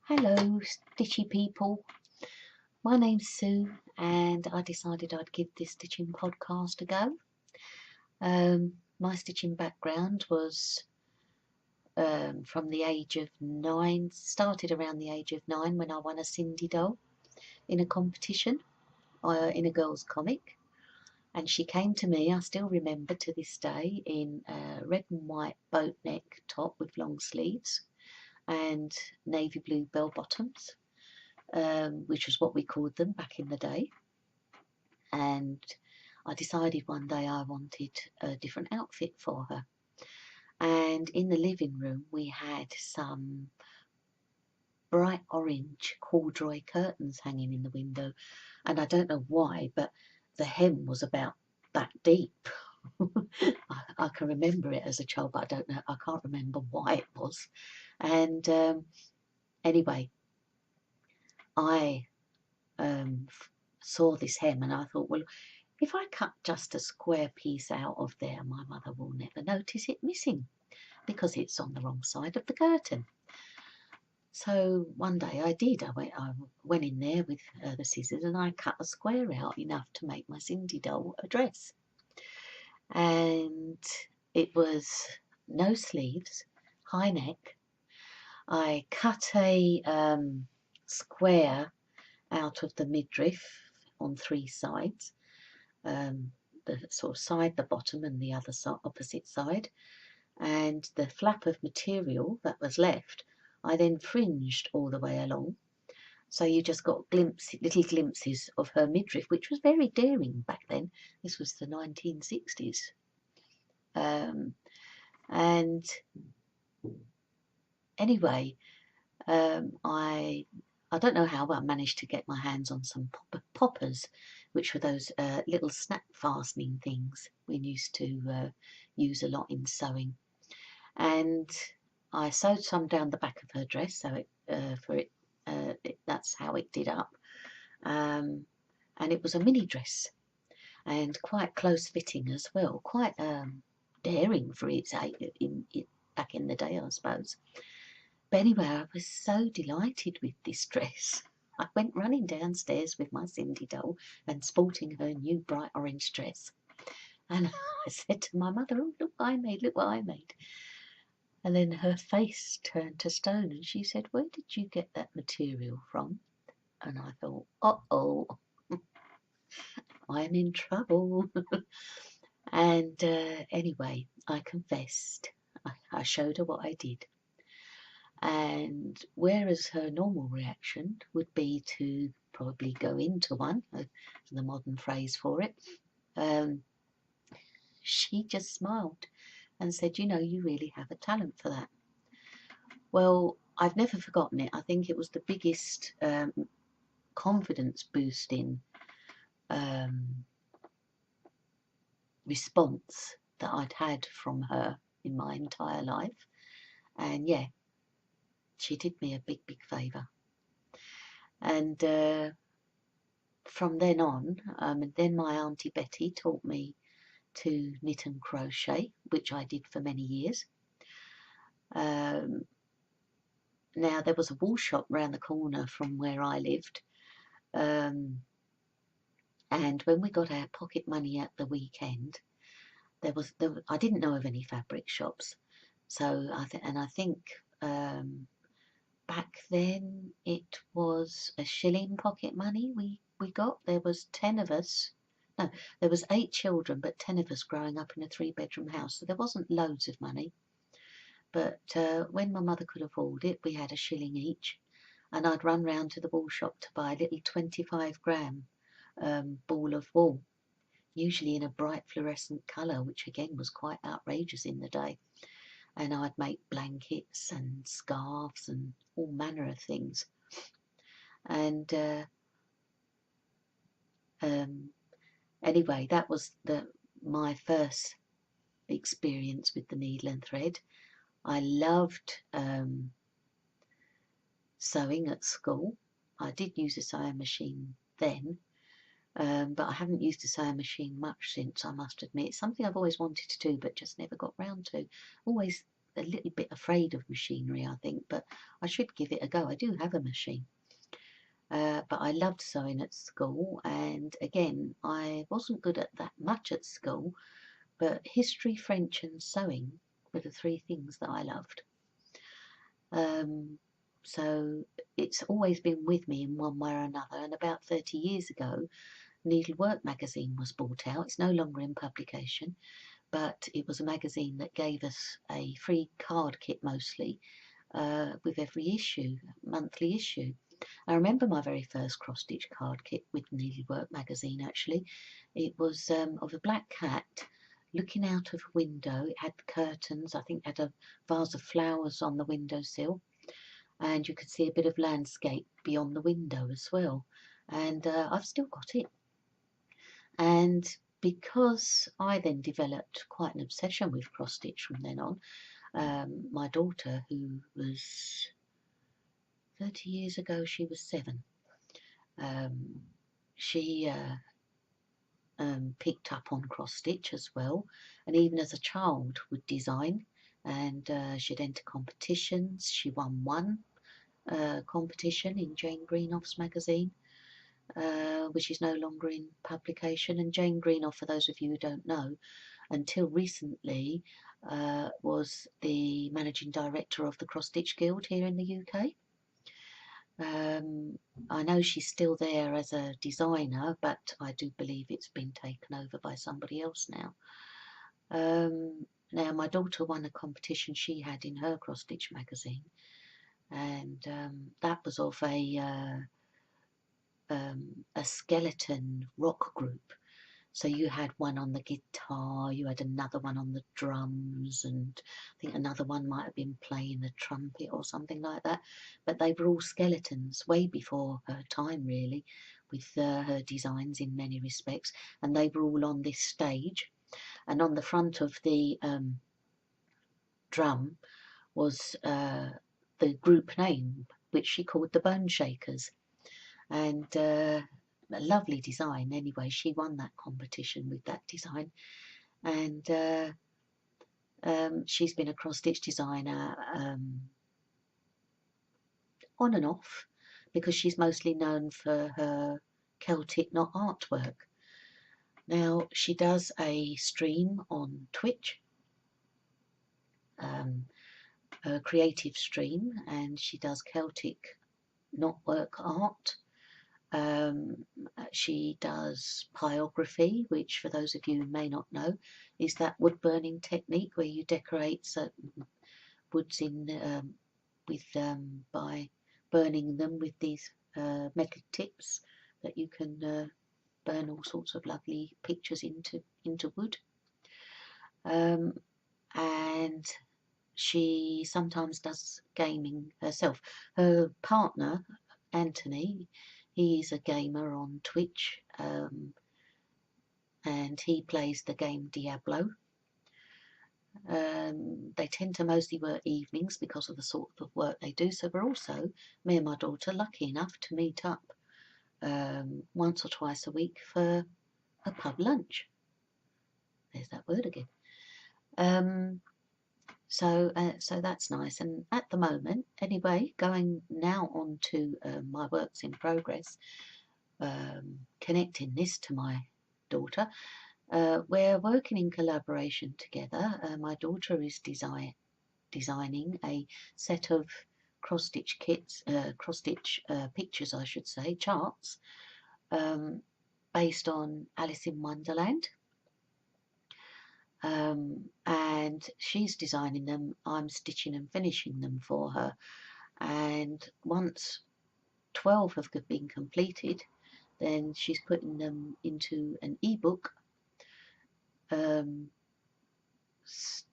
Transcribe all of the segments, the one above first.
Hello, stitchy people. My name's Sue, and I decided I'd give this stitching podcast a go. My stitching background was from the age of 9, started around the age of 9 when I won a Cindy doll in a competition in a girls' comic. And she came to me, I still remember to this day, in a red and white boat neck top with long sleeves and navy blue bell bottoms. Which was what we called them back in the day. And I decided one day I wanted a different outfit for her. And in the living room we had some bright orange corduroy curtains hanging in the window. And I don't know why, but the hem was about that deep. I can remember it as a child, but I can't remember why it was. And anyway, I saw this hem and I thought, well, if I cut just a square piece out of there, my mother will never notice it missing because it's on the wrong side of the curtain. So one day I did. I went in there with the scissors and I cut a square out enough to make my Cindy doll a dress. And it was no sleeves, high neck. I cut a square out of the midriff on 3 sides, the sort of side, the bottom and the other opposite side, and the flap of material that was left I then fringed all the way along, so you just got little glimpses of her midriff, which was very daring back then. This was the 1960s. And anyway, I don't know how I managed to get my hands on some poppers, which were those little snap fastening things we used to use a lot in sewing. And I sewed some down the back of her dress, so that's how it did up. And it was a mini dress, and quite close fitting as well, quite daring for its back in the day, I suppose. But anyway, I was so delighted with this dress. I went running downstairs with my Cindy doll and sporting her new bright orange dress. And I said to my mother, oh, look what I made, look what I made. And then her face turned to stone and she said, where did you get that material from? And I thought, uh-oh, I'm in trouble. And anyway, I confessed. I showed her what I did. And whereas her normal reaction would be to probably go into one, the modern phrase for it, she just smiled and said, you know, you really have a talent for that. Well, I've never forgotten it. I think it was the biggest confidence boosting response that I'd had from her in my entire life. And yeah, she did me a big favour. And from then on, then my Auntie Betty taught me to knit and crochet, which I did for many years. Now, there was a wool shop round the corner from where I lived, and when we got our pocket money at the weekend, I didn't know of any fabric shops, so I think back then it was a shilling pocket money we got. There was 10 of us. No, there was 8 children, but 10 of us growing up in a 3-bedroom house, so there wasn't loads of money. But when my mother could afford it, we had a shilling each, and I'd run round to the wool shop to buy a little 25-gram ball of wool, usually in a bright fluorescent colour, which again was quite outrageous in the day. And I'd make blankets and scarves and all manner of things. And anyway, that was my first experience with the needle and thread. I loved sewing at school. I did use a sewing machine then, but I haven't used a sewing machine much since, I must admit. It's something I've always wanted to do but just never got round to. Always a little bit afraid of machinery, I think, but I should give it a go. I do have a machine. But I loved sewing at school, and again, I wasn't good at that much at school, but history, French and sewing were the three things that I loved. So it's always been with me in one way or another, and about 30 years ago, Needlework magazine was brought out. It's no longer in publication, but it was a magazine that gave us a free card kit mostly with every issue, monthly issue. I remember my very first cross-stitch card kit with Needlework magazine actually. It was of a black cat looking out of a window. It had curtains, I think it had a vase of flowers on the windowsill, and you could see a bit of landscape beyond the window as well. And I've still got it. And because I then developed quite an obsession with cross-stitch from then on, my daughter, who was 30 years ago, she was 7. She picked up on cross-stitch as well, and even as a child would design, and she'd enter competitions. She won one competition in Jane Greenoff's magazine, which is no longer in publication. And Jane Greenoff, for those of you who don't know, until recently was the managing director of the Cross Stitch Guild here in the UK. I know she's still there as a designer, but I do believe it's been taken over by somebody else now. Now my daughter won a competition she had in her cross stitch magazine, and that was of a skeleton rock group. So you had one on the guitar, you had another one on the drums, and I think another one might have been playing the trumpet or something like that. But they were all skeletons, way before her time really, with her designs in many respects. And they were all on this stage. And on the front of the drum was the group name, which she called the Bone Shakers. And a lovely design anyway. She won that competition with that design, and she's been a cross-stitch designer on and off, because she's mostly known for her Celtic knot artwork. Now she does a stream on Twitch, a creative stream, and she does Celtic knotwork art. She does pyography, which for those of you who may not know is that wood burning technique where you decorate certain woods in by burning them with these metal tips that you can burn all sorts of lovely pictures into wood. And she sometimes does gaming herself. Her partner Anthony, he's a gamer on Twitch, and he plays the game Diablo. They tend to mostly work evenings because of the sort of work they do, so we're also, me and my daughter, lucky enough to meet up once or twice a week for a pub lunch. There's that word again. So that's nice. And at the moment, anyway, going now on to my works in progress, connecting this to my daughter, we're working in collaboration together. My daughter is designing a set of cross-stitch kits, cross-stitch pictures, I should say, charts, based on Alice in Wonderland. And she's designing them, I'm stitching and finishing them for her, and once 12 have been completed, then she's putting them into an ebook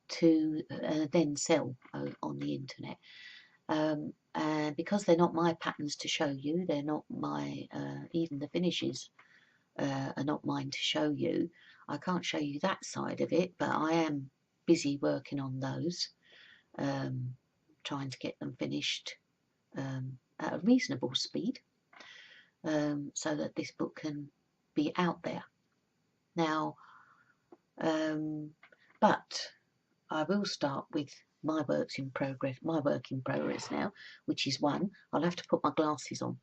to then sell on the internet. And because they're not my patterns to show you, they're not my even the finishes are not mine to show you, I can't show you that side of it, but I am busy working on those, trying to get them finished at a reasonable speed, so that this book can be out there. Now, but I will start with my work in progress now, which is one. I'll have to put my glasses on.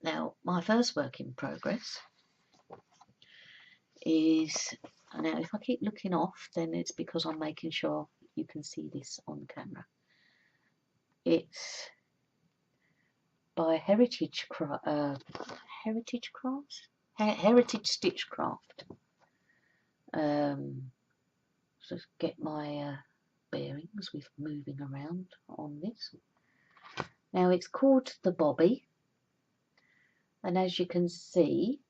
Now, my first work in progress is, now if I keep looking off, then it's because I'm making sure you can see this on camera. It's by Heritage Stitchcraft. Just get my bearings with moving around on this. Now it's called the Bobby, and as you can see,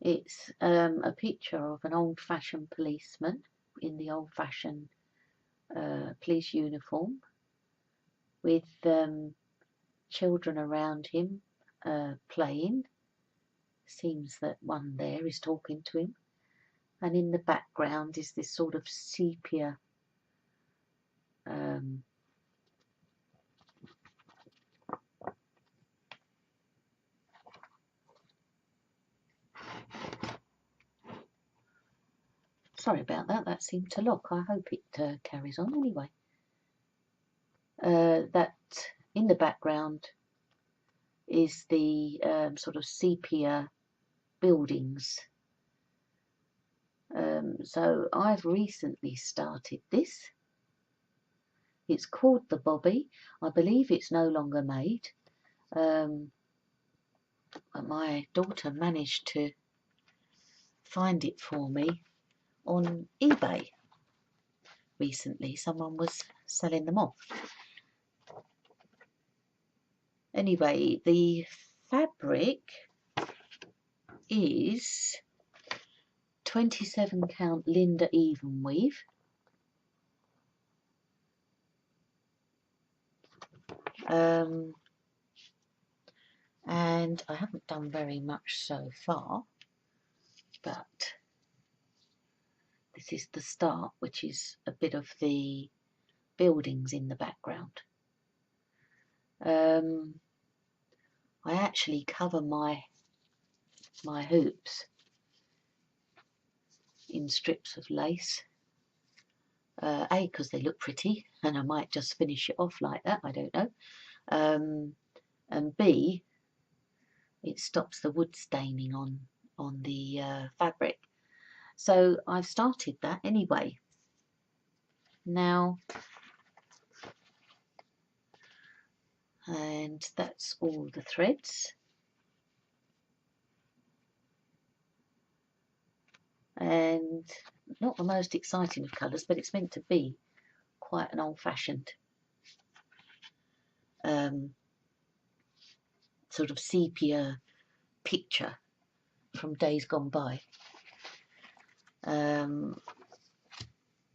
it's a picture of an old-fashioned policeman in the old-fashioned police uniform with children around him playing. Seems that one there is talking to him, and in the background is this sort of sepia sorry about that, that seemed to lock. I hope it carries on anyway. That in the background is the sort of sepia buildings. So I've recently started this. It's called the Bobby. I believe it's no longer made. My daughter managed to find it for me on eBay recently. Someone was selling them off. Anyway, the fabric is 27 count Linda even weave. And I haven't done very much so far, but this is the start, which is a bit of the buildings in the background. I actually cover my hoops in strips of lace. A, because they look pretty, and I might just finish it off like that, I don't know. And B, it stops the wood staining on the fabric. So I've started that anyway. Now, and that's all the threads. And not the most exciting of colours, but it's meant to be quite an old-fashioned sort of sepia picture from days gone by.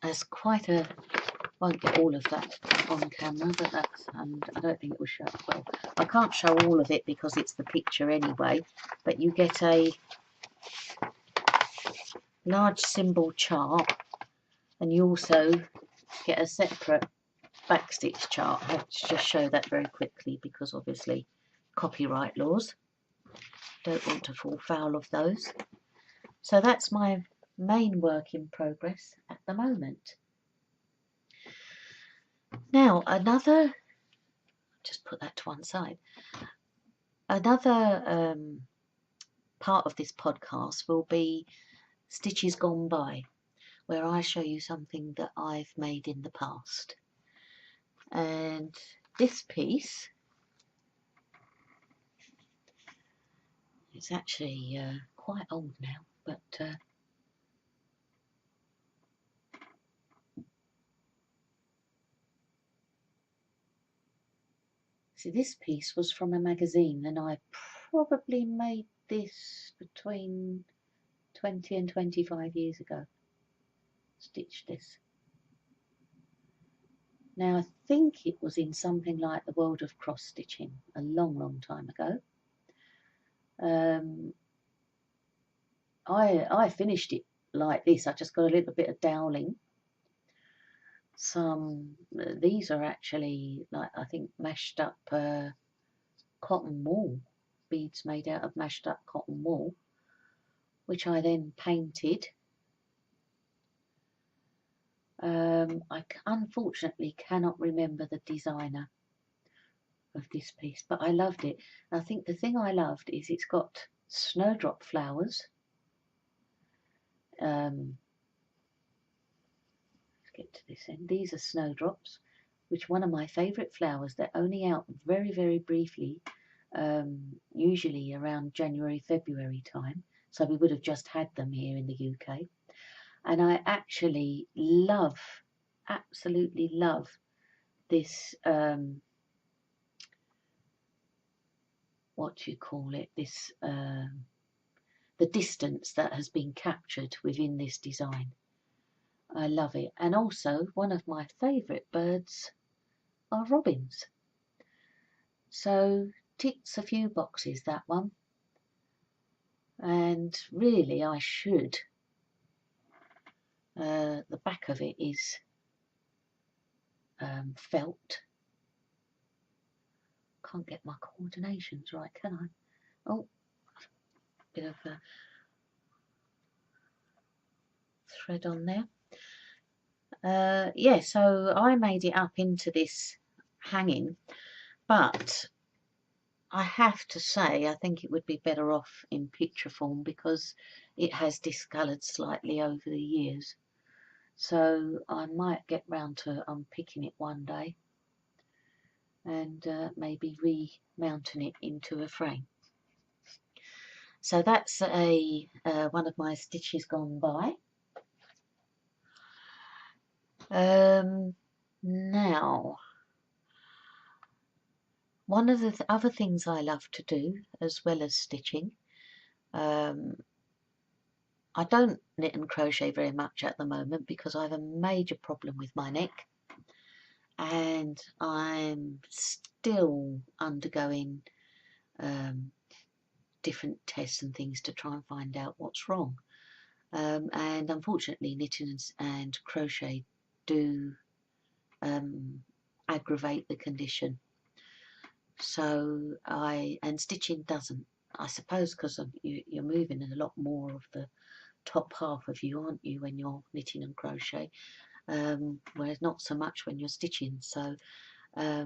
There's quite a, won't get all of that on camera, but that's, and I don't think it will show up well. I can't show all of it because it's the picture anyway, but you get a large symbol chart, and you also get a separate backstitch chart. I have to just show that very quickly because obviously copyright laws, don't want to fall foul of those. So that's my main work in progress at the moment. Now another, just put that to one side, another part of this podcast will be Stitches Gone By, where I show you something that I've made in the past. And this piece is actually quite old now, but see, this piece was from a magazine, and I probably made this between 20 and 25 years ago. Stitched this. Now I think it was in something like the World of Cross Stitching a long time ago. I finished it like this. I just got a little bit of doweling. These are actually, like, I think mashed up cotton wool, beads made out of mashed up cotton wool, which I then painted I unfortunately cannot remember the designer of this piece, but I loved it. I think the thing I loved is it's got snowdrop flowers. Let's get to this end. These are snowdrops, which one of my favourite flowers. They're only out very, very briefly, usually around January, February time. So we would have just had them here in the UK. And I actually love, absolutely love this, what do you call it, this, the distance that has been captured within this design. I love it. And also, one of my favourite birds are robins. So, ticks a few boxes, that one. And really, I should. The back of it is felt. Can't get my coordinations right, can I? Oh, bit of a thread on there. Yeah, so I made it up into this hanging, but I have to say I think it would be better off in picture form because it has discoloured slightly over the years. So I might get round to unpicking it one day and maybe remounting it into a frame. So that's a one of my stitches gone by. Now, one of the other things I love to do, as well as stitching, I don't knit and crochet very much at the moment because I have a major problem with my neck, and I'm still undergoing different tests and things to try and find out what's wrong. And unfortunately, knitting and crochet do aggravate the condition. So and stitching doesn't. I suppose because you're moving a lot more of the top half of you, aren't you, when you're knitting and crochet, whereas not so much when you're stitching. So I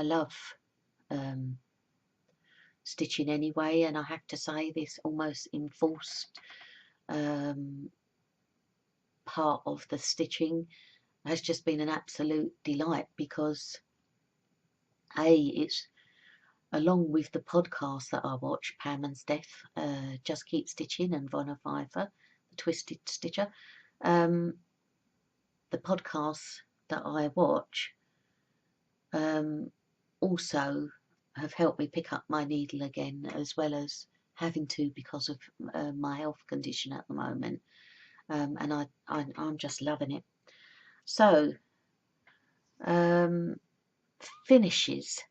love stitching anyway, and I have to say this almost enforced part of the stitching has just been an absolute delight because it's along with the podcasts that I watch, Pam and Steph, Just Keep Stitching, and Vonna Pfeiffer, the Twisted Stitcher. The podcasts that I watch also have helped me pick up my needle again, as well as having to because of my health condition at the moment. And I'm just loving it. So, finishes.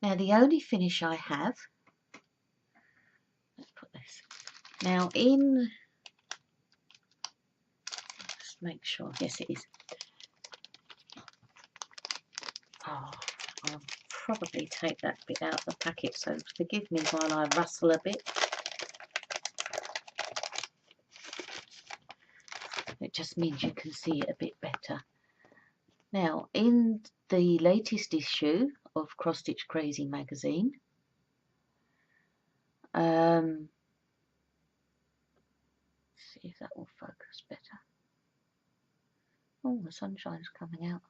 Now the only finish I have, let's put this, now just make sure, yes it is. Oh, I'll probably take that bit out of the packet, so forgive me while I rustle a bit. It just means you can see it a bit better. Now, in the latest issue of Cross Stitch Crazy magazine, see if that will focus better. Oh, the sunshine's coming out.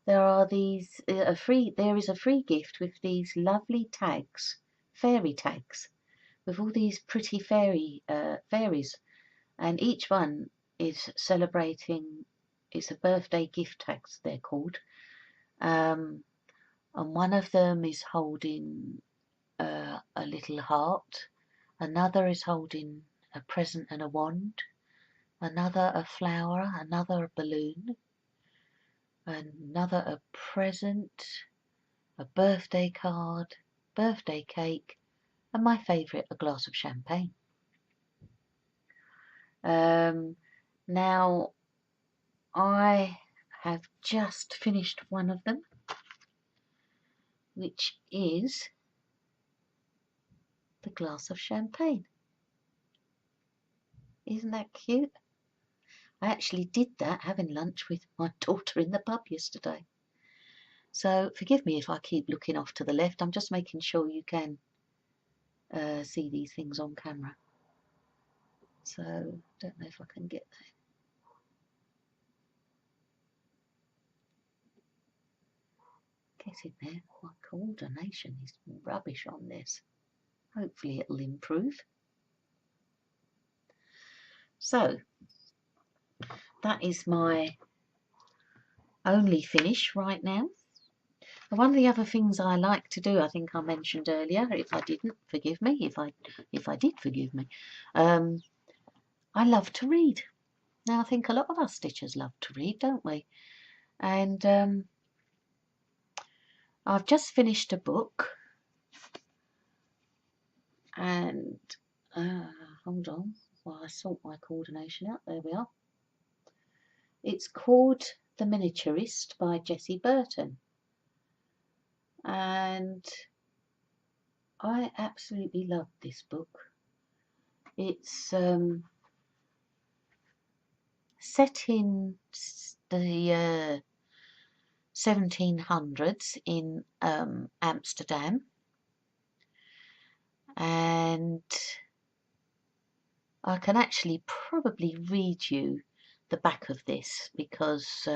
There are these there is a free gift with these lovely tags, fairy tags, with all these pretty fairies, and each one is celebrating. It's a birthday gift tags, they're called, and one of them is holding a little heart, another is holding a present and a wand, another a flower, another a balloon, another a present, a birthday card, birthday cake, and my favourite, a glass of champagne. Now, I have just finished one of them, which is the glass of champagne. Isn't that cute? I actually did that having lunch with my daughter in the pub yesterday. So forgive me if I keep looking off to the left. I'm just making sure you can see these things on camera. So don't know if I can get that. Get in there. My coordination is rubbish on this. Hopefully it'll improve. So that is my only finish right now. One of the other things I like to do, I think I mentioned earlier, if I didn't, forgive me, if I did, forgive me, I love to read. Now I think a lot of us stitchers love to read, don't we? And I've just finished a book, and hold on while I sort my coordination out. There we are. It's called The Miniaturist by Burton, and I absolutely love this book. It's set in the 1700s in Amsterdam, and I can actually probably read you the back of this because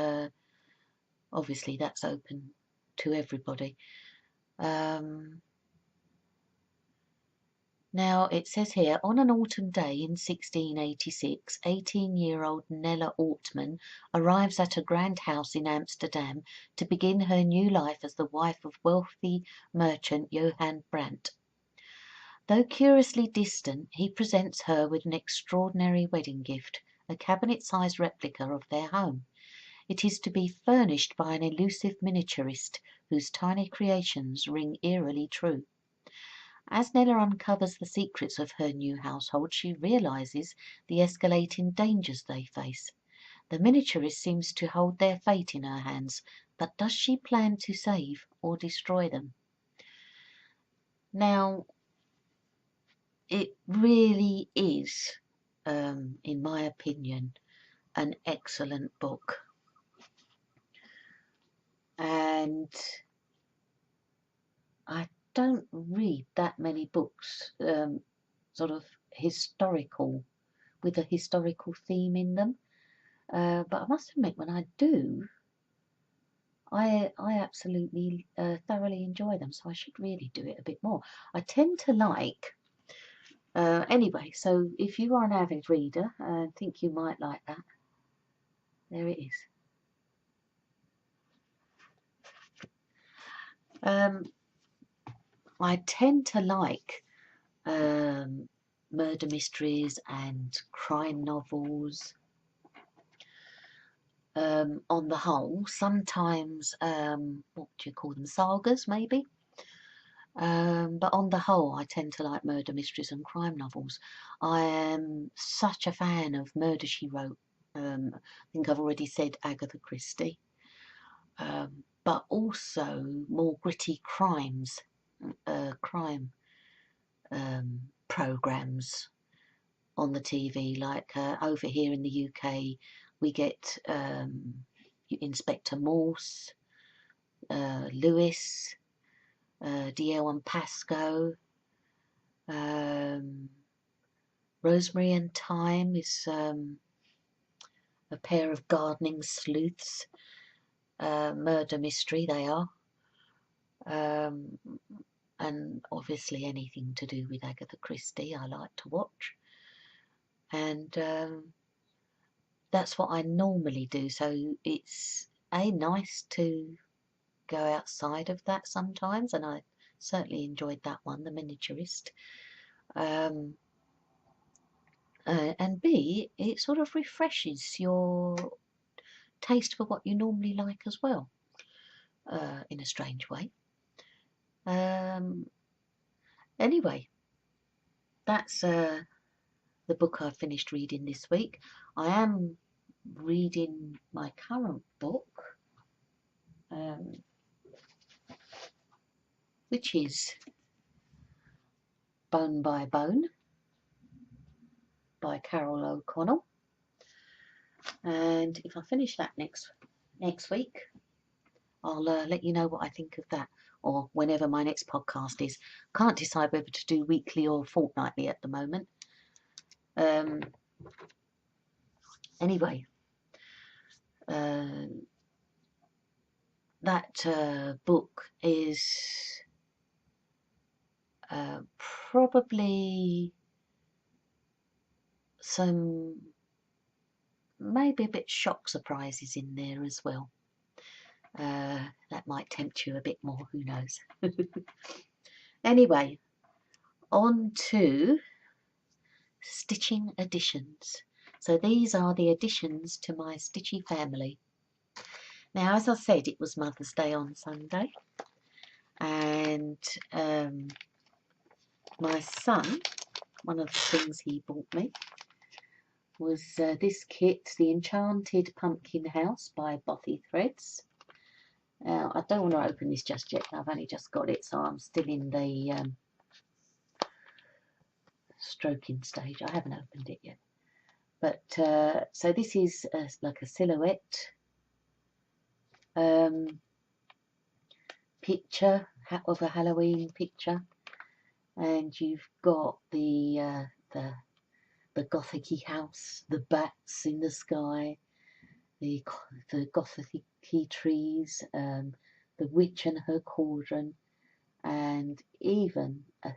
obviously that's open to everybody. Now it says here, on an autumn day in 1686, 18-year-old Nella Ortman arrives at a grand house in Amsterdam to begin her new life as the wife of wealthy merchant Johann Brandt. Though curiously distant, he presents her with an extraordinary wedding gift, a cabinet-sized replica of their home. It is to be furnished by an elusive miniaturist whose tiny creations ring eerily true. As Nella uncovers the secrets of her new household, she realizes the escalating dangers they face. The miniaturist seems to hold their fate in her hands, but does she plan to save or destroy them? Now, it really is, in my opinion, an excellent book. And I don't read that many books, sort of historical, with a historical theme in them. But I must admit, when I do, I absolutely thoroughly enjoy them. So I should really do it a bit more. I tend to like, anyway, so if you are an avid reader and think you might like that, there it is. I tend to like murder mysteries and crime novels. On the whole, sometimes what do you call them, sagas maybe, but on the whole I tend to like murder mysteries and crime novels. I am such a fan of Murder, She Wrote. I think I've already said Agatha Christie, but also more gritty crime programs on the TV, like over here in the UK we get Inspector Morse, Lewis, DL and Pascoe, Rosemary and Thyme is a pair of gardening sleuths, murder mystery they are, and obviously anything to do with Agatha Christie I like to watch. And that's what I normally do, so it's nice to go outside of that sometimes, and I certainly enjoyed that one, The Miniaturist. And B, it sort of refreshes your taste for what you normally like as well, in a strange way. Anyway, that's the book I've finished reading this week. I am reading my current book, which is Bone by Bone by Carol O'Connell. And if I finish that next week, I'll let you know what I think of that, or whenever my next podcast is. Can't decide whether to do weekly or fortnightly at the moment. Anyway, that book is probably some maybe a bit shock surprises in there as well. That might tempt you a bit more, who knows. Anyway, on to stitching additions. So these are the additions to my stitchy family. Now, as I said, it was Mother's Day on Sunday, and my son, one of the things he bought me was this kit, the Enchanted Pumpkin House by Bothy Threads. Now, I don't want to open this just yet. I've only just got it, so I'm still in the stroking stage. I haven't opened it yet. But so this is like a silhouette picture of a Halloween picture, and you've got the gothic-y house, the bats in the sky, the gothic-y trees, the witch and her cauldron, and even a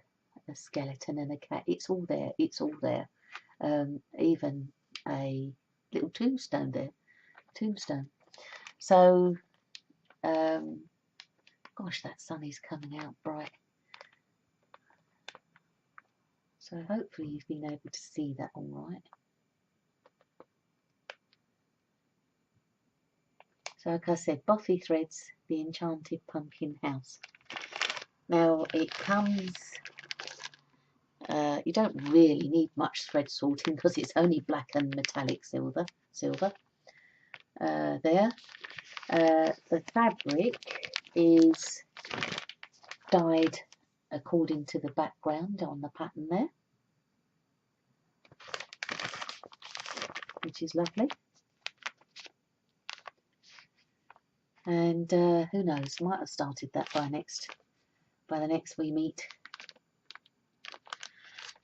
skeleton and a cat. It's all there. It's all there. Even a little tombstone there. So, gosh, that sun is coming out bright. So hopefully you've been able to see that all right. So like I said, Bothy Threads, the Enchanted Pumpkin House. Now it comes, you don't really need much thread sorting because it's only black and metallic silver. There. The fabric is dyed according to the background on the pattern there, which is lovely. And who knows, might have started that by the next we meet.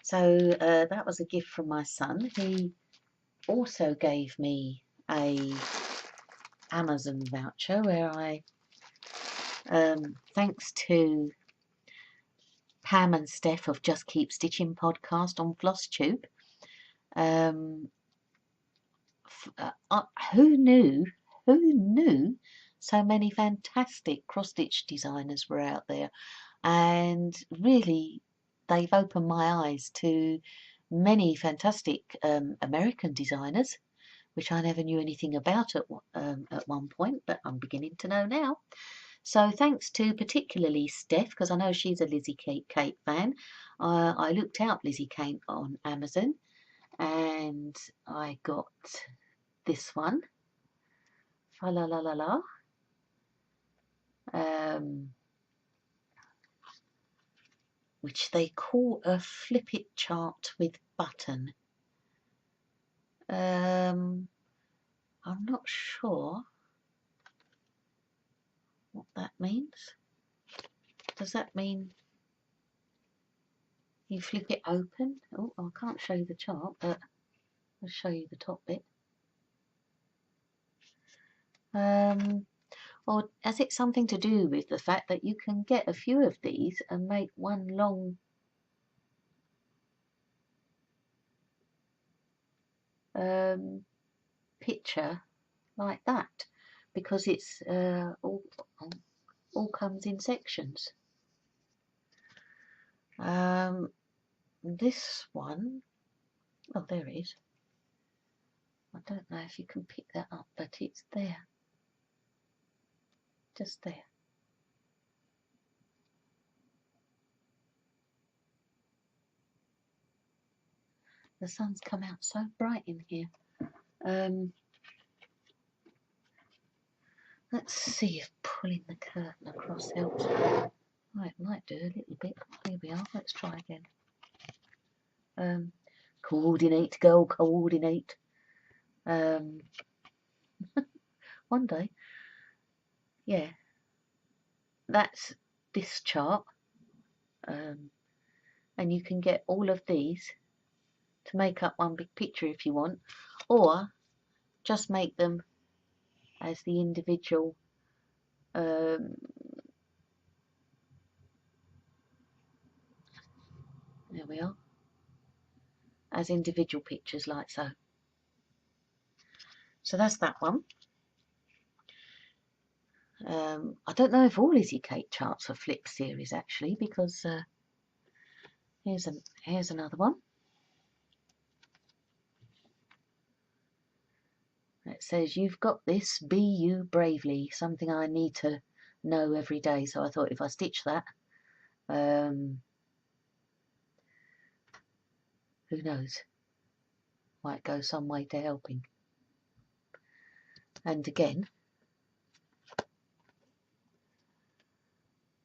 So that was a gift from my son. He also gave me a Amazon voucher where I, thanks to Pam and Steph of Just Keep Stitching podcast on FlossTube, who knew so many fantastic cross-stitch designers were out there, and really they've opened my eyes to many fantastic American designers, which I never knew anything about at one point, but I'm beginning to know now. So thanks to particularly Steph, because I know she's a Lizzie Kate fan. I looked out Lizzie Kate on Amazon, and I got this one, Fa La La La La, which they call a flip it chart with button. I'm not sure what that means. Does that mean you flip it open? Oh, I can't show you the chart, but I'll show you the top bit. Or has it something to do with the fact that you can get a few of these and make one long picture like that, because it's all comes in sections. This one, oh, there it is. I don't know if you can pick that up, but it's there, just there. The sun's come out so bright in here. Let's see if pulling the curtain across helps. Right, might do a little bit. Here we are. Let's try again. Coordinate, girl, coordinate. One day, yeah, that's this chart, and you can get all of these to make up one big picture if you want, or just make them as the individual there we are, as individual pictures like so. So that's that one. I don't know if all Lizzie Kate charts are flip series actually, because here's another one. It says, "You've got this, be you bravely," something I need to know every day. So I thought if I stitch that, who knows, might go some way to helping. And again,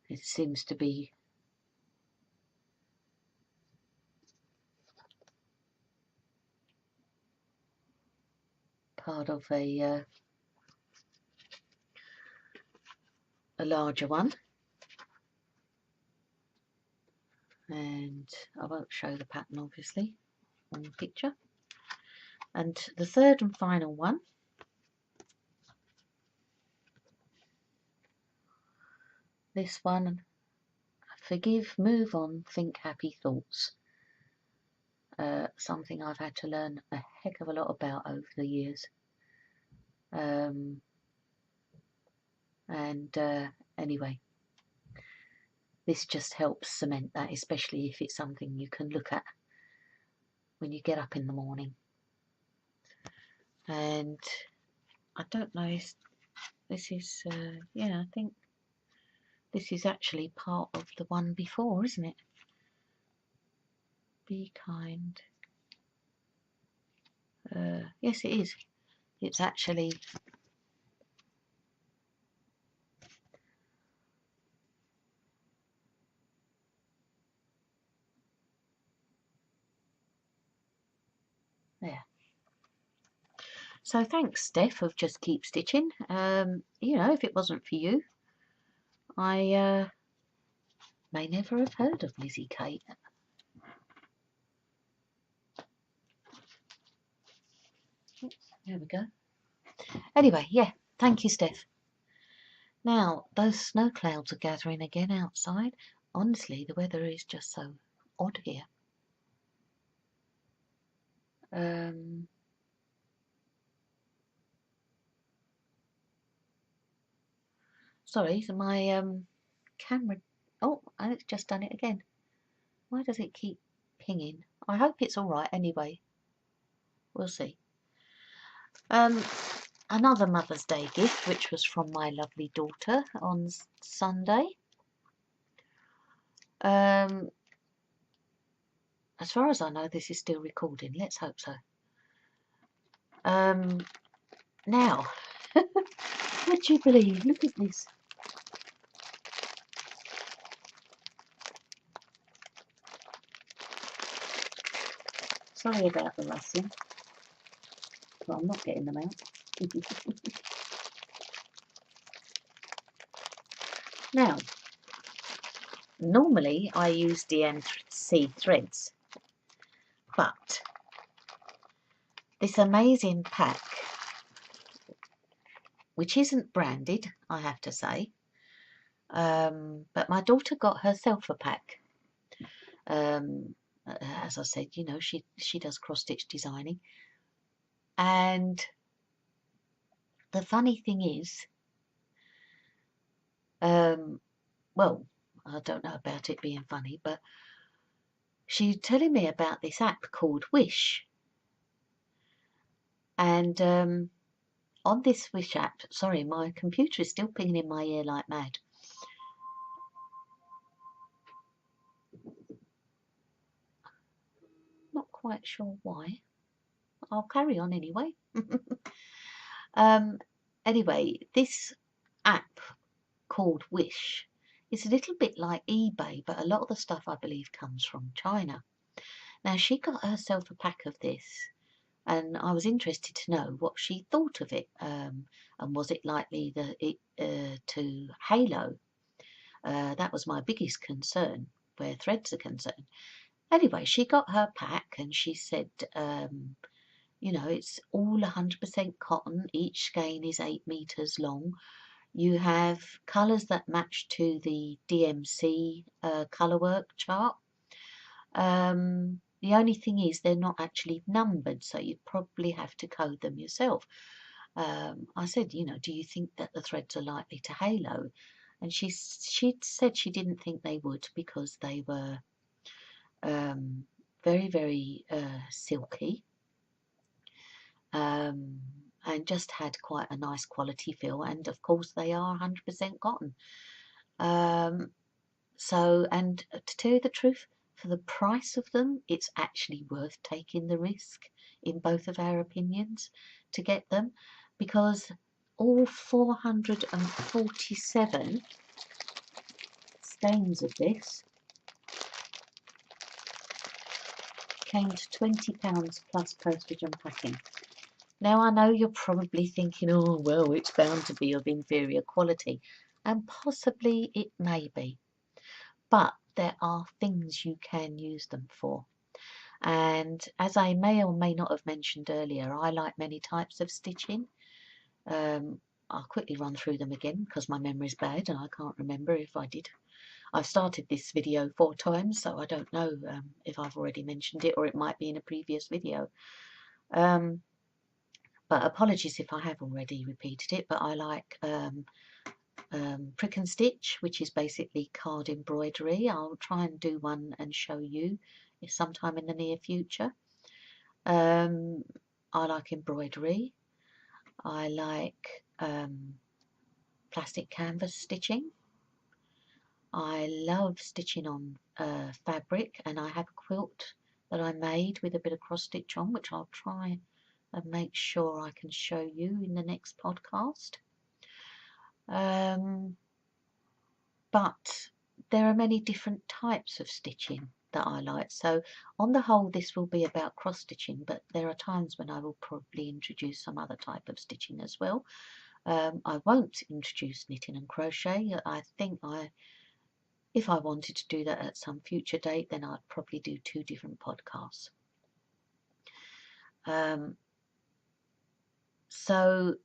it seems to be part of a larger one. And I won't show the pattern obviously on the picture. And the third and final one, this one, "Forgive, move on, think happy thoughts." Something I've had to learn a heck of a lot about over the years. Anyway, this just helps cement that, especially if it's something you can look at when you get up in the morning. And I don't know if this is, yeah, I think this is actually part of the one before, isn't it? Be kind. Yes, it is. It's actually there. So thanks, Steph, of Just Keep Stitching. You know, if it wasn't for you, I may never have heard of Lizzie Kate. There we go. Anyway, yeah, thank you, Steph. Now, those snow clouds are gathering again outside. Honestly, the weather is just so odd here. Sorry, so my camera... Oh, and it's just done it again. Why does it keep pinging? I hope it's all right anyway. We'll see. Another Mother's Day gift, which was from my lovely daughter on Sunday. As far as I know, this is still recording. Let's hope so. Now, would you believe? Look at this. Sorry about the rustling, but I'm not getting them out. Now, normally I use DNC threads, but this amazing pack, which isn't branded, I have to say, but my daughter got herself a pack. As I said, you know, she does cross-stitch designing, and the funny thing is, well, I don't know about it being funny, but she's telling me about this app called Wish. And on this Wish app, sorry, my computer is still pinging in my ear like mad. Not quite sure why. I'll carry on anyway. Anyway, this app called Wish is a little bit like eBay, but a lot of the stuff I believe comes from China. Now she got herself a pack of this, and I was interested to know what she thought of it, and was it likely to halo. That was my biggest concern where threads are concerned. Anyway, she got her pack and she said, you know, it's all 100% cotton. Each skein is 8 meters long. You have colours that match to the DMC colour work chart. The only thing is they're not actually numbered, so you probably have to code them yourself. I said, you know, do you think that the threads are likely to halo? And she said she didn't think they would because they were very, very silky, and just had quite a nice quality feel. And of course they are 100% cotton. So, and to tell you the truth, for the price of them, it's actually worth taking the risk, in both of our opinions, to get them, because all 447 skeins of this came to £20 plus postage and packing. Now I know you're probably thinking, oh well, it's bound to be of inferior quality, and possibly it may be, but there are things you can use them for. And as I may or may not have mentioned earlier, I like many types of stitching. I'll quickly run through them again because my memory's bad and I can't remember if I did. I've started this video 4 times, so I don't know if I've already mentioned it, or it might be in a previous video. But apologies if I have already repeated it, but I like prick and stitch, which is basically card embroidery. I'll try and do one and show you sometime in the near future. I like embroidery. I like plastic canvas stitching. I love stitching on fabric, and I have a quilt that I made with a bit of cross stitch on, which I'll try and make sure I can show you in the next podcast. But there are many different types of stitching that I like. So on the whole, this will be about cross stitching, but there are times when I will probably introduce some other type of stitching as well. I won't introduce knitting and crochet. I think if I wanted to do that at some future date, then I'd probably do 2 different podcasts. So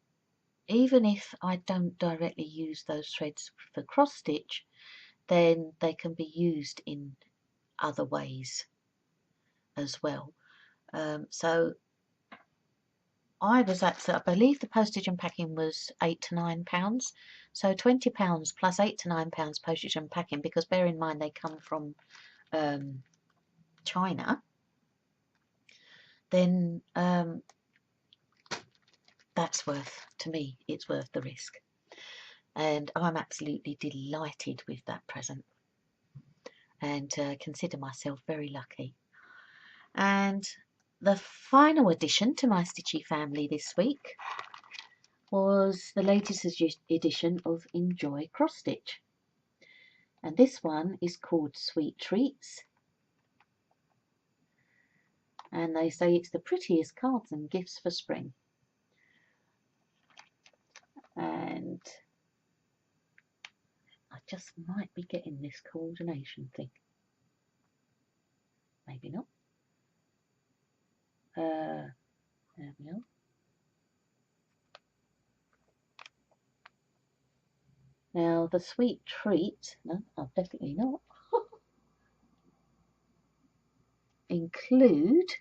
even if I don't directly use those threads for cross stitch, then they can be used in other ways as well. So I believe the postage and packing was £8 to £9. So £20 plus £8 to £9 postage and packing, because bear in mind they come from China. Then that's to me, it's worth the risk. And I'm absolutely delighted with that present, and consider myself very lucky. And the final addition to my stitchy family this week was the latest edition of Enjoy Cross Stitch, and this one is called Sweet Treats, and they say it's the prettiest cards and gifts for spring. And I just might be getting this coordination thing, maybe not. There we are. Now the sweet treat, no, I'll definitely not, include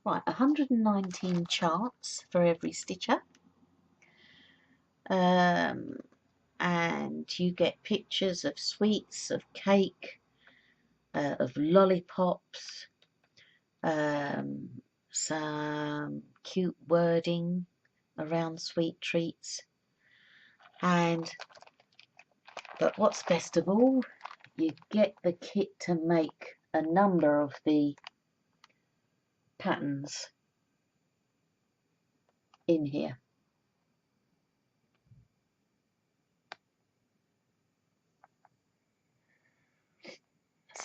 119 charts for every stitcher, and you get pictures of sweets, of cake, of lollipops, some cute wording around sweet treats, but what's best of all, you get the kit to make a number of the patterns in here.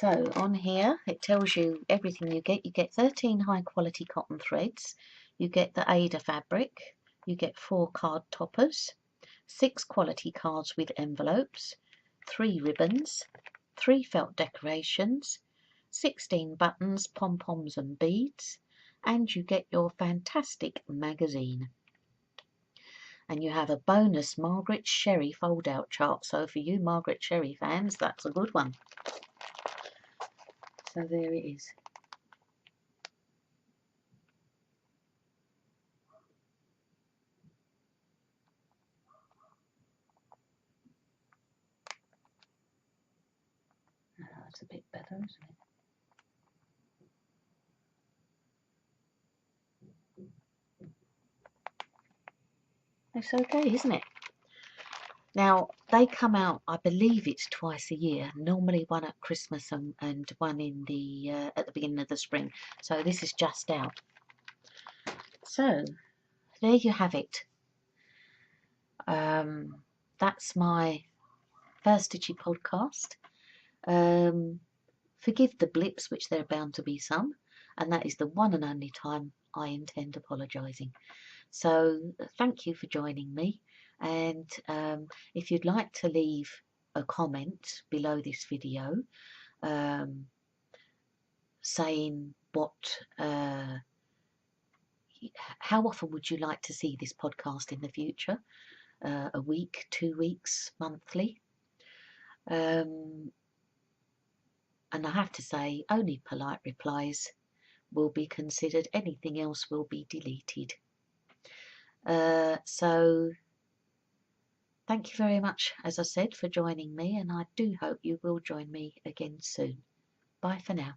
So on here it tells you everything you get. You get 13 high quality cotton threads, you get the Ada fabric, you get 4 card toppers, 6 quality cards with envelopes, 3 ribbons, 3 felt decorations, 16 buttons, pom-poms and beads, and you get your fantastic magazine. And you have a bonus Margaret Sherry fold-out chart. So for you Margaret Sherry fans, that's a good one. So there it is. That's a bit better, isn't it? It's okay, isn't it? Now, they come out, I believe it's twice a year, normally one at Christmas and one in the at the beginning of the spring. So this is just out. So, there you have it. That's my first Stitchy podcast. Forgive the blips, which there are bound to be some, and that is the one and only time I intend apologising. So thank you for joining me, and if you'd like to leave a comment below this video saying how often would you like to see this podcast in the future, a week, 2 weeks, monthly, and I have to say only polite replies will be considered, anything else will be deleted. So thank you very much, as I said, for joining me, and I do hope you will join me again soon. Bye for now.